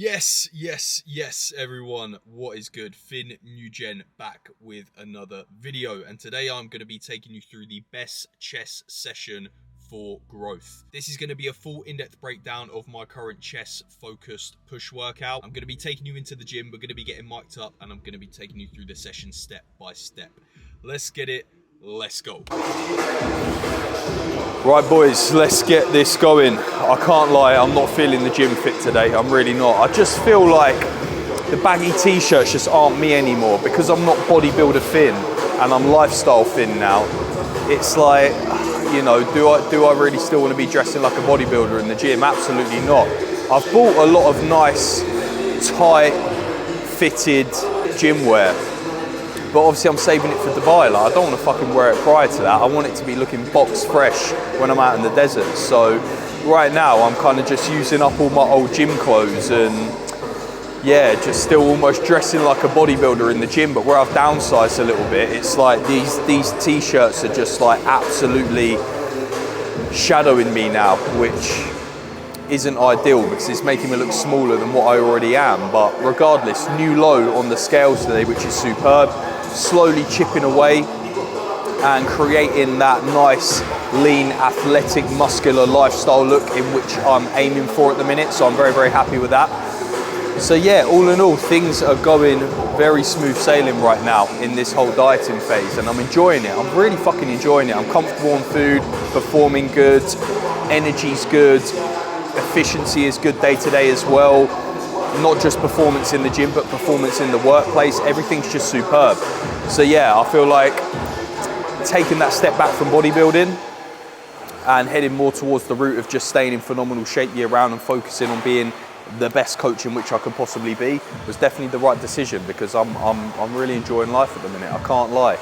Yes, everyone. What is good? Newgen back with another video. And today I'm going to be taking you through the best chest session for growth. This is going to be a full in-depth breakdown of my current chest-focused push workout. I'm going to be taking you into the gym. We're going to be getting mic'd up and I'm going to be taking you through the session step by step. Let's get it. Let's go. Right, boys, let's get this going. I can't lie, I'm not feeling the gym fit today. I'm really not. I just feel like the baggy t-shirts just aren't me anymore because I'm not bodybuilder thin and I'm lifestyle thin now. It's like, you know, do I really still want to be dressing like a bodybuilder in the gym? Absolutely not. I've bought a lot of nice, tight, fitted gym wear. But obviously I'm saving it for Dubai. Like, I don't want to fucking wear it prior to that. I want it to be looking box fresh when I'm out in the desert. So right now I'm kind of just using up all my old gym clothes and yeah, just still almost dressing like a bodybuilder in the gym. But where I've downsized a little bit, it's like these t-shirts are just like absolutely shadowing me now, which isn't ideal because it's making me look smaller than what I already am. But regardless, new low on the scales today, which is superb. Slowly chipping away and creating that nice, lean, athletic, muscular lifestyle look in which I'm aiming for at the minute. So I'm very, very happy with that. So yeah, all in all, things are going very smooth sailing right now in this whole dieting phase and I'm enjoying it. I'm really fucking enjoying it. I'm comfortable on food, performing good, energy's good, efficiency is good day to day as well. Not just performance in the gym, but performance in the workplace. Everything's just superb. So yeah, I feel like taking that step back from bodybuilding and heading more towards the route of just staying in phenomenal shape year round and focusing on being the best coach in which I could possibly be was definitely the right decision because I'm really enjoying life at the minute. I can't lie.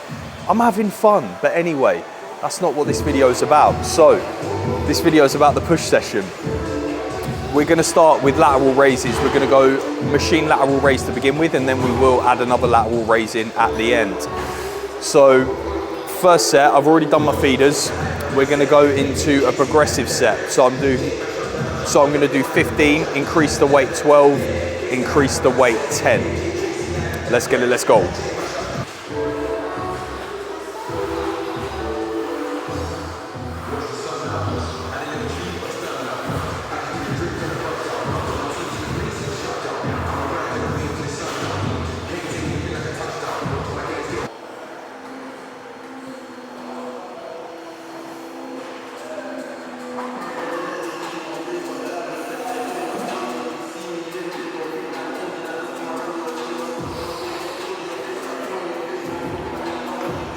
I'm having fun, but anyway, that's not what this video is about. So this video is about the push session. We're going to start with lateral raises. We're going to go machine lateral raise to begin with, and then we will add another lateral raise in at the end. So first set, I've already done my feeders. We're going to go into a progressive set. So I'm going to do 15, increase the weight 12, increase the weight 10. Let's get it, let's go.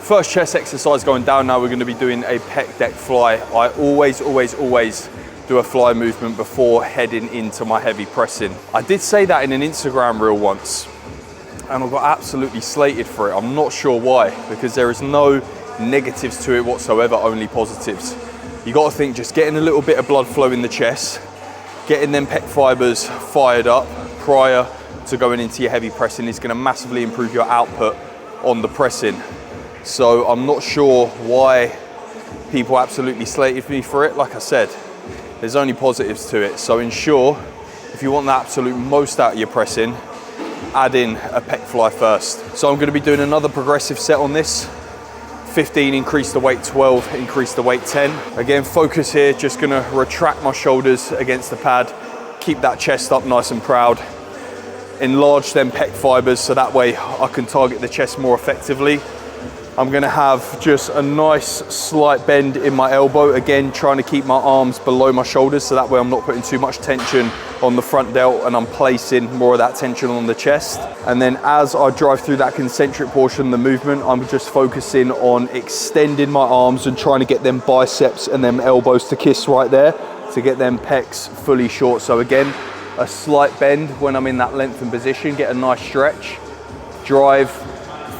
First chest exercise going down now, we're going to be doing a pec deck fly. I always do a fly movement before heading into my heavy pressing. I did say that in an Instagram reel once and I got absolutely slated for it. I'm not sure why, because there is no negatives to it whatsoever, only positives. You got to think just getting a little bit of blood flow in the chest, getting them pec fibers fired up prior to going into your heavy pressing is going to massively improve your output on the pressing. So I'm not sure why people absolutely slated me for it. Like I said, there's only positives to it. So ensure, if you want the absolute most out of your pressing, add in a pec fly first. So I'm going to be doing another progressive set on this. 15, increase the weight 12, increase the weight 10. Again, focus here, just going to retract my shoulders against the pad, keep that chest up nice and proud. Enlarge them pec fibers so that way I can target the chest more effectively. I'm going to have just a nice slight bend in my elbow, again trying to keep my arms below my shoulders so that way I'm not putting too much tension on the front delt and I'm placing more of that tension on the chest. And then as I drive through that concentric portion of the movement, I'm just focusing on extending my arms and trying to get them biceps and them elbows to kiss right there to get them pecs fully short. So again, a slight bend when I'm in that lengthened position, get a nice stretch, drive,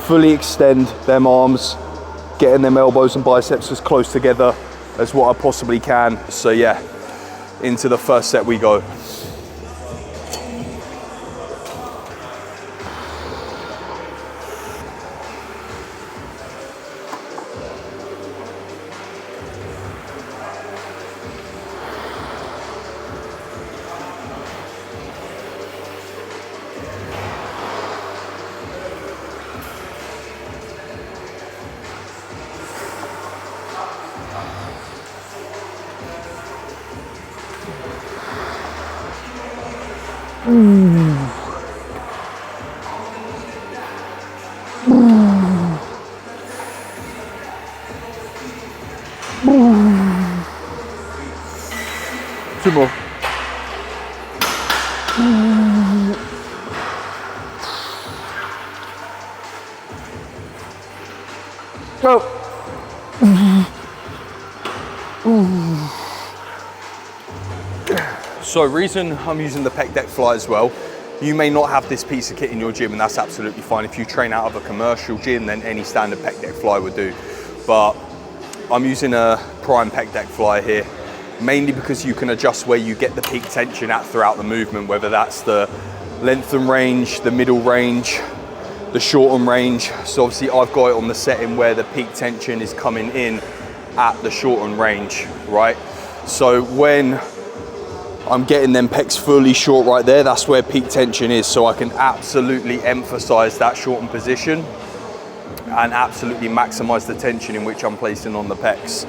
fully extend them arms, getting them elbows and biceps as close together as what I possibly can. So yeah, into the first set we go. Two more. Go. So reason I'm using the pec deck fly as well, you may not have this piece of kit in your gym, and that's absolutely fine. If you train out of a commercial gym, then any standard pec deck fly would do. But I'm using a prime pec deck fly here, mainly because you can adjust where you get the peak tension at throughout the movement, whether that's the length and range, the middle range, the shorten range. So obviously I've got it on the setting where the peak tension is coming in at the shorten range, right? So when I'm getting them pecs fully short right there, that's where peak tension is. So I can absolutely emphasize that shortened position and absolutely maximize the tension in which I'm placing on the pecs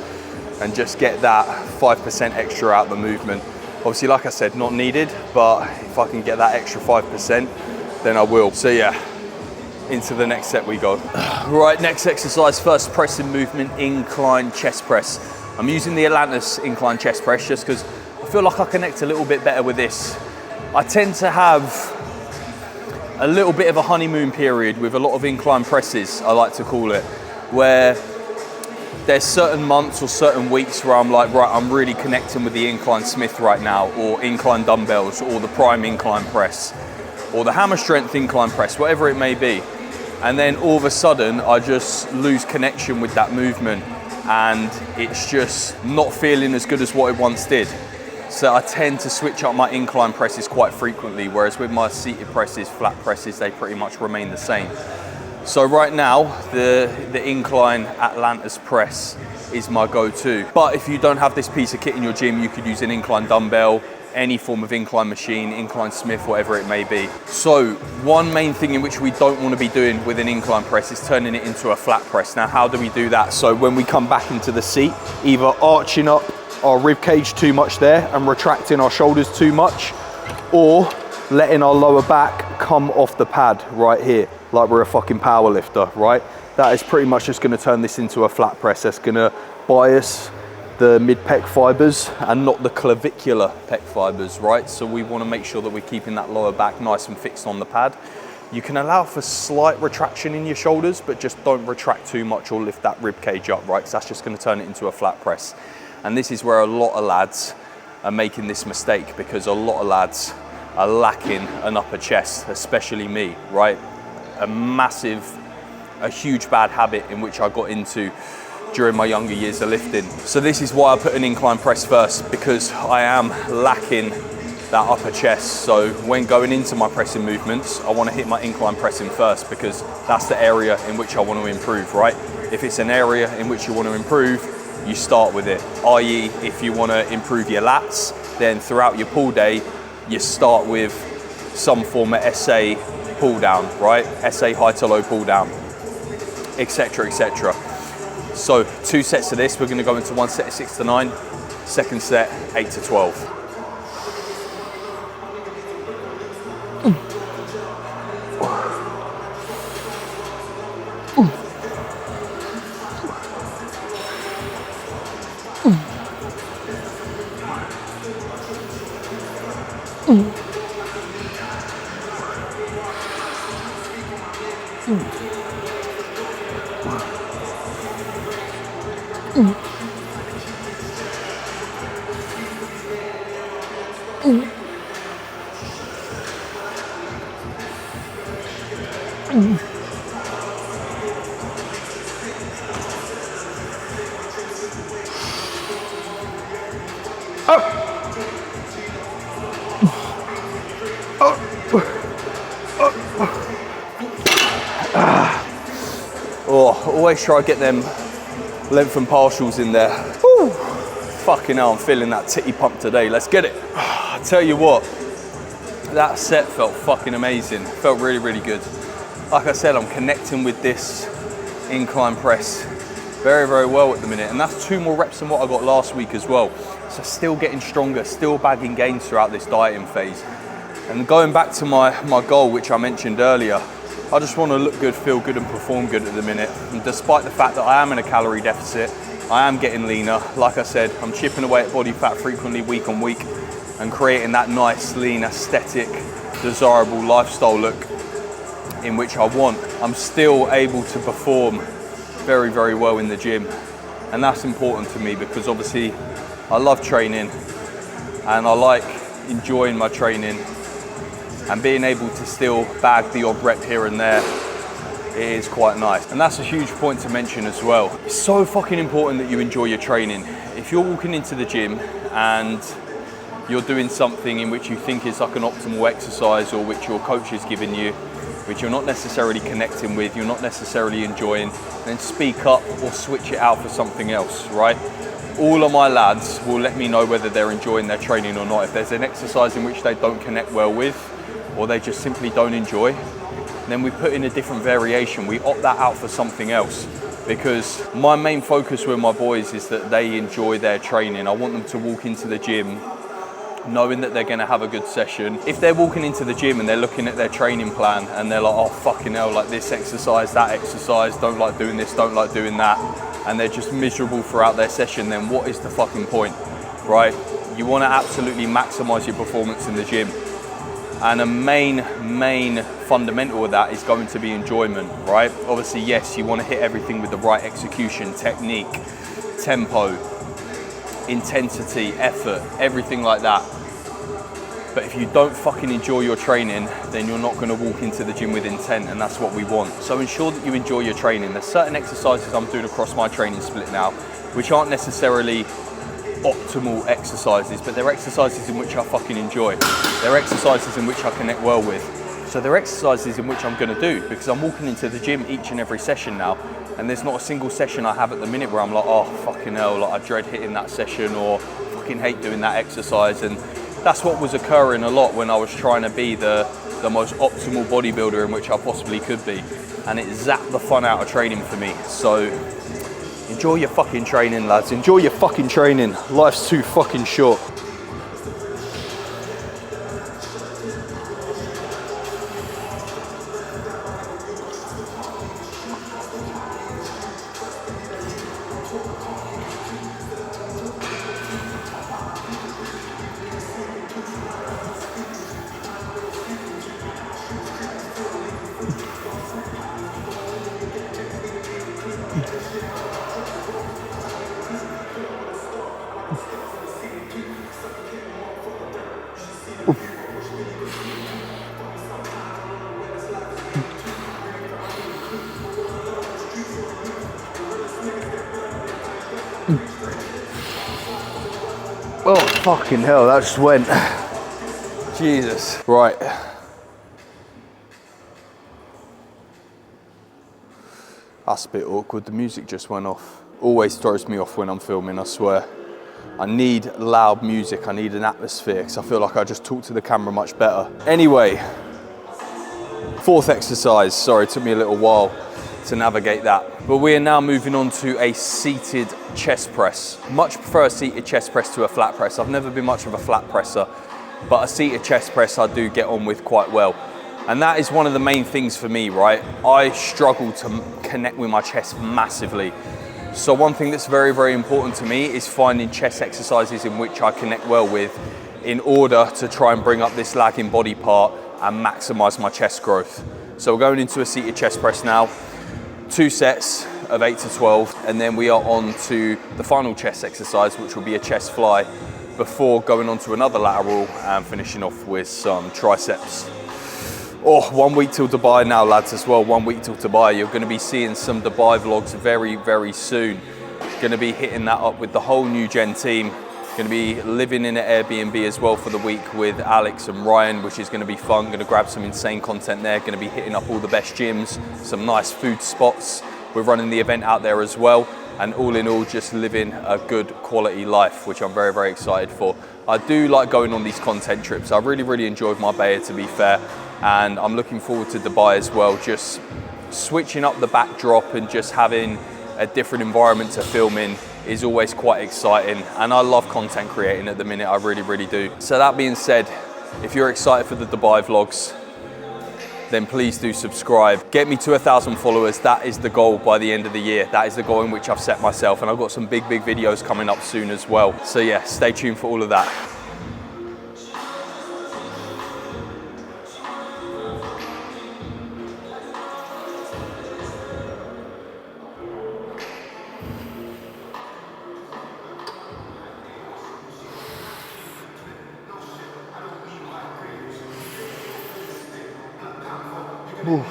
and just get that 5% extra out of the movement. Obviously, like I said, not needed, but if I can get that extra 5%, then I will. So yeah, into the next set we go. Right, next exercise, first pressing movement, incline chest press. I'm using the Atlantis incline chest press just because I feel like I connect a little bit better with this. I tend to have a little bit of a honeymoon period with a lot of incline presses, I like to call it, where there's certain months or certain weeks where I'm like, right, I'm really connecting with the incline Smith right now, or incline dumbbells, or the prime incline press, or the hammer strength incline press, whatever it may be. And then all of a sudden, I just lose connection with that movement, and it's just not feeling as good as what it once did. So I tend to switch up my incline presses quite frequently, whereas with my seated presses, flat presses, they pretty much remain the same. So right now, the incline Atlantis press is my go-to. But if you don't have this piece of kit in your gym, you could use an incline dumbbell, any form of incline machine, incline Smith, whatever it may be. So one main thing in which we don't want to be doing with an incline press is turning it into a flat press. Now, how do we do that? So when we come back into the seat, either arching up our rib cage too much there and retracting our shoulders too much, or letting our lower back come off the pad right here, like we're a fucking power lifter, right? That is pretty much just gonna turn this into a flat press. That's gonna bias the mid-pec fibers and not the clavicular pec fibers, right? So we wanna make sure that we're keeping that lower back nice and fixed on the pad. You can allow for slight retraction in your shoulders, but just don't retract too much or lift that rib cage up, right? Because that's just gonna turn it into a flat press. And this is where a lot of lads are making this mistake, because a lot of lads are lacking an upper chest, especially me, right? A huge bad habit in which I got into during my younger years of lifting. So this is why I put an incline press first, because I am lacking that upper chest. So when going into my pressing movements, I want to hit my incline pressing first, because that's the area in which I want to improve, right? If it's an area in which you want to improve, you start with it. i.e., if you want to improve your lats, then throughout your pull day, you start with some form of SA pull down, right? SA high to low pull down, etc., etc. So 2 sets of this. We're going to go into 1 set of 6 to 9, second set 8 to 12. Always try to get them length and partials in there. Woo. Fucking hell, I'm feeling that titty pump today. Let's get it. I tell you what, that set felt fucking amazing. Felt really, really good. Like I said, I'm connecting with this incline press very, very well at the minute. And that's 2 more reps than what I got last week as well. So still getting stronger, still bagging gains throughout this dieting phase. And going back to my goal, which I mentioned earlier, I just want to look good, feel good and perform good at the minute. And despite the fact that I am in a calorie deficit, I am getting leaner. Like I said, I'm chipping away at body fat frequently week on week and creating that nice, lean, aesthetic, desirable lifestyle look in which I want. I'm still able to perform very, very well in the gym. And that's important to me because obviously I love training and I like enjoying my training, and being able to still bag the odd rep here and there, it is quite nice. And that's a huge point to mention as well. It's so fucking important that you enjoy your training. If you're walking into the gym and you're doing something in which you think is like an optimal exercise or which your coach is giving you, which you're not necessarily connecting with, you're not necessarily enjoying, then speak up or switch it out for something else, right? All of my lads will let me know whether they're enjoying their training or not. If there's an exercise in which they don't connect well with, or they just simply don't enjoy, then we put in a different variation. We opt that out for something else, because my main focus with my boys is that they enjoy their training. I want them to walk into the gym knowing that they're gonna have a good session. If they're walking into the gym and they're looking at their training plan and they're like, oh fucking hell, like this exercise, that exercise, don't like doing this, don't like doing that, and they're just miserable throughout their session, then what is the fucking point, right? You wanna absolutely maximize your performance in the gym. And a main fundamental of that is going to be enjoyment, right? Obviously, yes, you want to hit everything with the right execution, technique, tempo, intensity, effort, everything like that. But if you don't fucking enjoy your training, then you're not going to walk into the gym with intent, and that's what we want. So ensure that you enjoy your training. There's certain exercises I'm doing across my training split now, which aren't necessarily optimal exercises, but they're exercises in which I fucking enjoy. They're exercises in which I connect well with. So they're exercises in which I'm gonna do, because I'm walking into the gym each and every session now, and there's not a single session I have at the minute where I'm like, oh fucking hell, like I dread hitting that session or fucking hate doing that exercise. And that's what was occurring a lot when I was trying to be the most optimal bodybuilder in which I possibly could be. And it zapped the fun out of training for me. So enjoy your fucking training, lads. Enjoy your fucking training. Life's too fucking short. Oh, fucking hell, that just went. Jesus. Right. That's a bit awkward, the music just went off. Always throws me off when I'm filming, I swear. I need loud music, I need an atmosphere, because I feel like I just talk to the camera much better. Anyway, fourth exercise. Sorry, it took me a little while to navigate that. But we are now moving on to a seated chest press. Much prefer a seated chest press to a flat press. I've never been much of a flat presser, but a seated chest press I do get on with quite well. And that is one of the main things for me, right? I struggle to connect with my chest massively. So one thing that's very, very important to me is finding chest exercises in which I connect well with in order to try and bring up this lagging body part and maximize my chest growth. So we're going into a seated chest press now. 2 sets of 8 to 12, and then we are on to the final chest exercise, which will be a chest fly, before going on to another lateral and finishing off with some triceps. Oh, 1 week till Dubai now, lads, as well. 1 week till Dubai. You're gonna be seeing some Dubai vlogs very, very soon. Gonna be hitting that up with the whole Newgen team. Gonna be living in an Airbnb as well for the week with Alex and Ryan, which is gonna be fun. Gonna grab some insane content there. Gonna be hitting up all the best gyms, some nice food spots. We're running the event out there as well. And all in all, just living a good quality life, which I'm very, very excited for. I do like going on these content trips. I really, really enjoyed Marbella, to be fair. And I'm looking forward to Dubai as well. Just switching up the backdrop and just having a different environment to film in is always quite exciting. And I love content creating at the minute, I really, really do. So that being said, If you're excited for the Dubai vlogs, then please do subscribe. Get me to 1,000 followers. That is the goal by the end of the year. That is the goal in which I've set myself, and I've got some big videos coming up soon as well. So yeah, stay tuned for all of that. Ooh.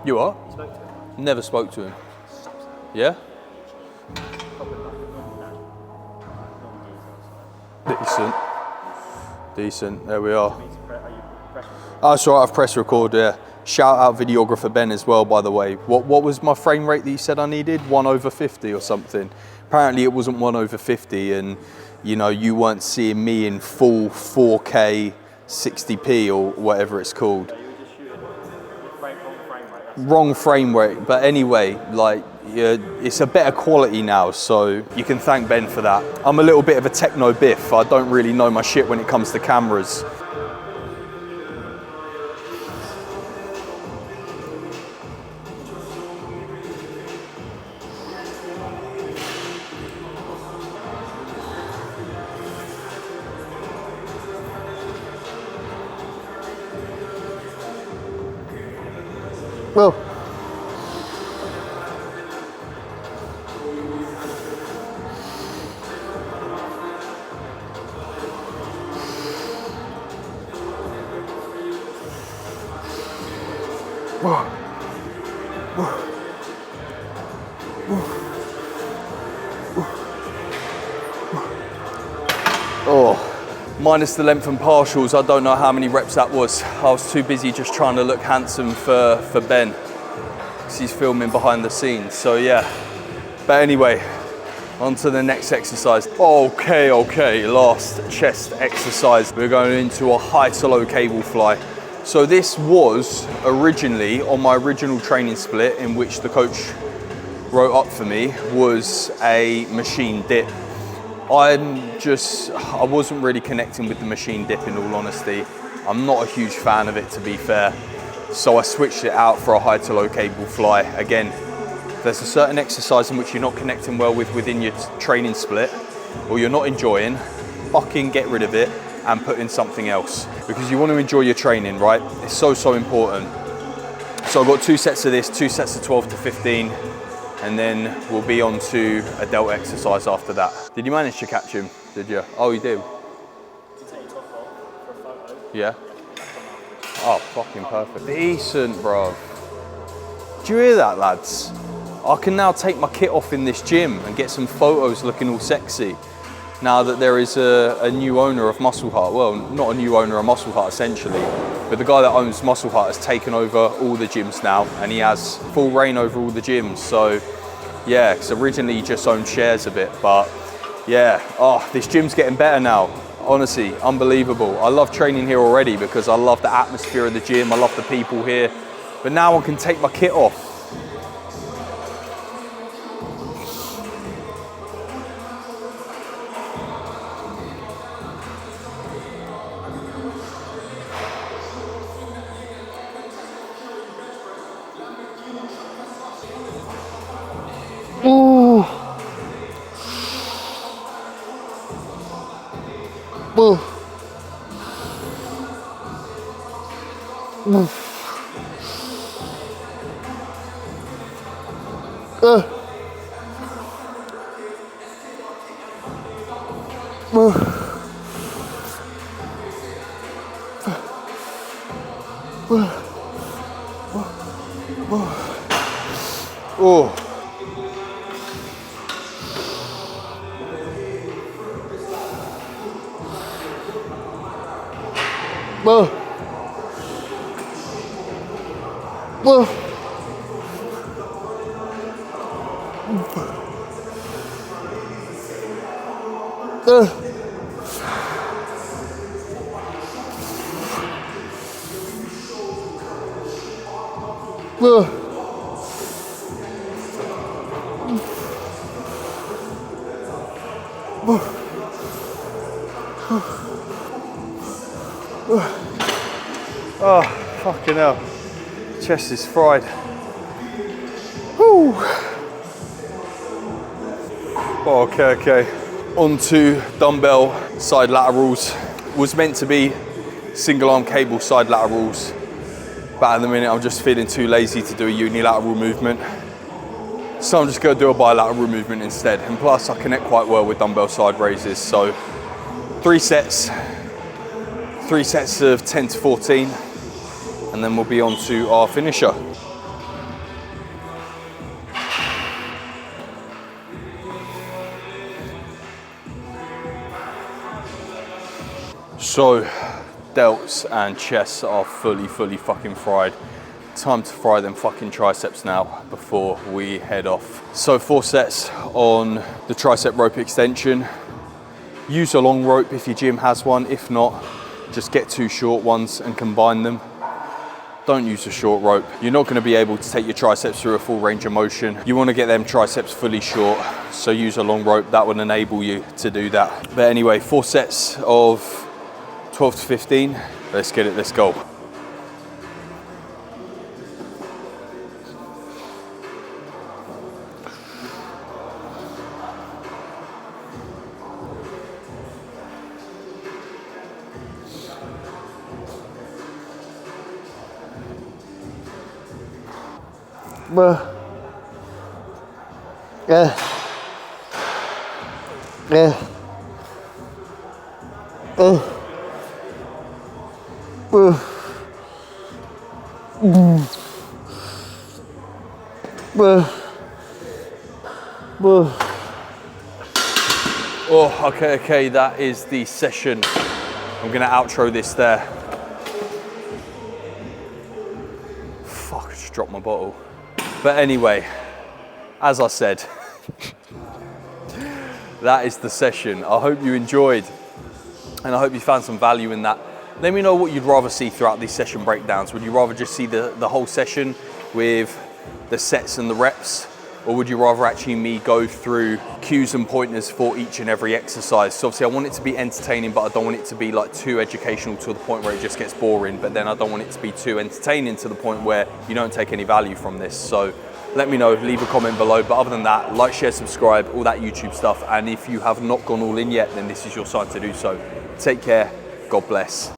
You are? Spoke to him. Never spoke to him. Yeah? Decent. There we are. Oh, that's right, I've pressed record, yeah. Shout out videographer Ben as well, by the way. What was my frame rate that you said I needed? 1/50 or something. Apparently it wasn't 1/50, and you know, you weren't seeing me in full 4K 60p or whatever it's called. So you were just shooting wrong frame rate. Wrong frame rate, but anyway, like, yeah, it's a better quality now, so you can thank Ben for that. I'm a little bit of a techno biff. I don't really know my shit when it comes to cameras. Well. Oh, minus the length and partials, I don't know how many reps that was. I was too busy just trying to look handsome for Ben, because he's filming behind the scenes, so yeah. But anyway, on to the next exercise. Okay, last chest exercise. We're going into a high to low cable fly. So this was originally on my original training split, in which the coach wrote up for me, was a machine dip. I wasn't really connecting with the machine dip, in all honesty. I'm not a huge fan of it, to be fair. So I switched it out for a high to low cable fly. Again, if there's a certain exercise in which you're not connecting well with within your training split, or you're not enjoying, fucking get rid of it and put in something else, because you want to enjoy your training, right? It's so important. So I've got 2 sets of this, 2 sets of 12 to 15, and then we'll be on to a delt exercise after that. Did you manage to catch him? Did you? Oh, you did? To take your top off for a photo. Yeah. Oh, fucking perfect. Decent, bro. Do you hear that, lads? I can now take my kit off in this gym and get some photos looking all sexy, now that there is a new owner of Muscle Heart. Well, not a new owner of Muscle Heart, essentially, but the guy that owns Muscle Heart has taken over all the gyms now, and he has full reign over all the gyms. So yeah, because originally he just owned shares of it, but yeah, oh, this gym's getting better now. Honestly, unbelievable. I love training here already because I love the atmosphere of the gym, I love the people here, but now I can take my kit off. Ooh. Ooh. Ooh. Oh. Oh, fucking hell. Chest is fried. Whew. Oh, okay. On to dumbbell side laterals. Was meant to be single arm cable side laterals, but at the minute I'm just feeling too lazy to do a unilateral movement. So I'm just gonna do a bilateral movement instead. And plus I connect quite well with dumbbell side raises. So 3 sets of 10 to 14, and then we'll be on to our finisher. So delts and chests are fully fucking fried. Time to fry them fucking triceps now before we head off. So 4 sets on the tricep rope extension. Use a long rope if your gym has one. If not, just get 2 short ones and combine them. Don't use a short rope. You're not going to be able to take your triceps through a full range of motion. You want to get them triceps fully short, so use a long rope. That will enable you to do that. But anyway, 4 sets of 12 to 15. Let's get it, let's go. Oh, okay, that is the session. I'm gonna outro this there. Fuck, I just dropped my bottle. But anyway, as I said, that is the session. I hope you enjoyed, and I hope you found some value in that. Let me know what you'd rather see throughout these session breakdowns. Would you rather just see the whole session with the sets and the reps? Or would you rather actually me go through cues and pointers for each and every exercise? So obviously I want it to be entertaining, but I don't want it to be like too educational to the point where it just gets boring. But then I don't want it to be too entertaining to the point where you don't take any value from this. So let me know, leave a comment below. But other than that, like, share, subscribe, all that YouTube stuff. And if you have not gone all in yet, then this is your sign to do so. Take care, God bless.